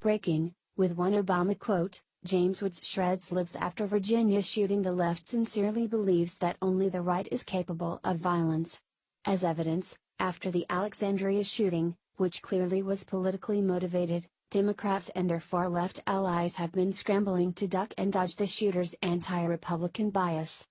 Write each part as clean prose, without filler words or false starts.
Breaking, with one Obama quote, James Woods SHREDS lives after Virginia shooting. The left sincerely believes that only the right is capable of violence. As evidence, after the Alexandria shooting, which clearly was politically motivated, Democrats and their far-left allies have been scrambling to duck and dodge the shooter's anti-Republican bias.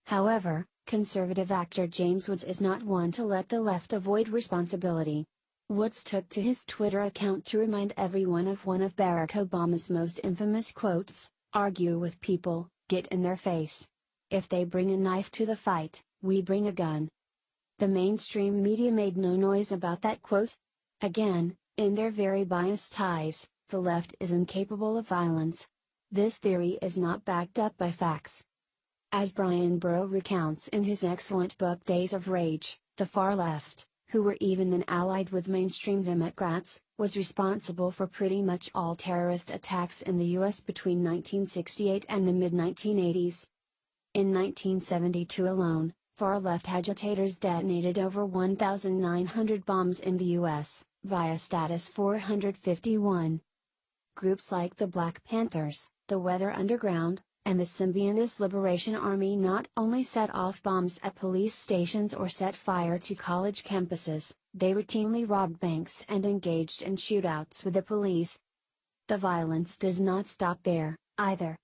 However, conservative actor James Woods is not one to let the left avoid responsibility. Woods took to his Twitter account to remind everyone of one of Barack Obama's most infamous quotes, "Argue with people, get in their face. If they bring a knife to the fight, we bring a gun." The mainstream media made no noise about that quote. Again, in their very biased eyes, the left is incapable of violence. This theory is not backed up by facts. As Brian Burrow recounts in his excellent book Days of Rage, the far left, who were even then allied with mainstream Democrats, was responsible for pretty much all terrorist attacks in the U.S. between 1968 and the mid-1980s. In 1972 alone, far-left agitators detonated over 1,900 bombs in the U.S., via Status 451. Groups like the Black Panthers, the Weather Underground, and the Symbionist Liberation Army not only set off bombs at police stations or set fire to college campuses, they routinely robbed banks and engaged in shootouts with the police. The violence does not stop there, either.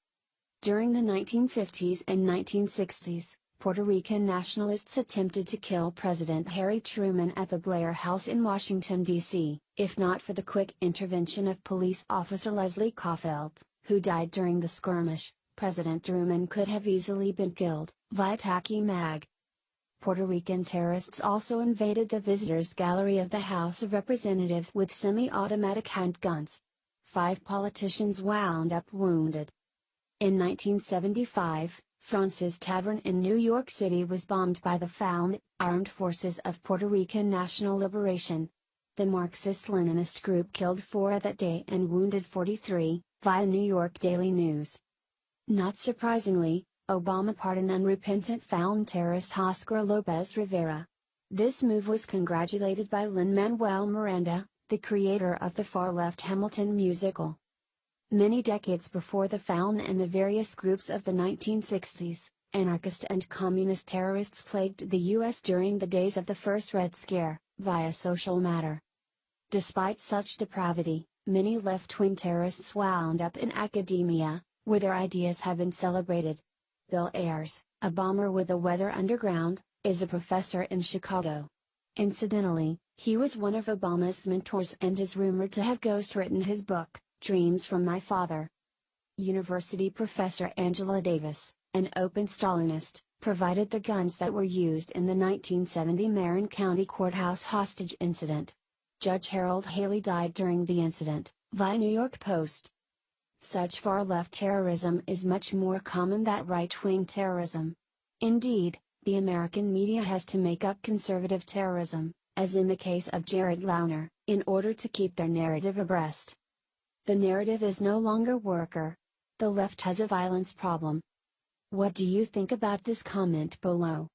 During the 1950s and 1960s, Puerto Rican nationalists attempted to kill President Harry Truman at the Blair House in Washington, D.C., if not for the quick intervention of police officer Leslie Caufelt, who died during the skirmish. President Truman could have easily been killed, via Tacky Mag. Puerto Rican terrorists also invaded the visitors' gallery of the House of Representatives with semi-automatic handguns. 5 politicians wound up wounded. In 1975, France's Tavern in New York City was bombed by the FALN, Armed Forces of Puerto Rican National Liberation. The Marxist-Leninist group killed 4 that day and wounded 43, via New York Daily News. Not surprisingly, Obama pardoned unrepentant FALN terrorist Oscar Lopez Rivera. This move was congratulated by Lin-Manuel Miranda, the creator of the far-left Hamilton musical. Many decades before the FALN and the various groups of the 1960s, anarchist and communist terrorists plagued the U.S. during the days of the first Red Scare, via Social Matter. Despite such depravity, many left-wing terrorists wound up in academia, where their ideas have been celebrated. Bill Ayers, a bomber with the Weather Underground, is a professor in Chicago. Incidentally, he was one of Obama's mentors and is rumored to have ghostwritten his book, Dreams from My Father. University professor Angela Davis, an open Stalinist, provided the guns that were used in the 1970 Marin County Courthouse hostage incident. Judge Harold Haley died during the incident, via New York Post. Such far-left terrorism is much more common than right-wing terrorism. Indeed, the American media has to make up conservative terrorism, as in the case of Jared Loughner, in order to keep their narrative abreast. The narrative is no longer worker. The left has a violence problem. What do you think about this? Comment below.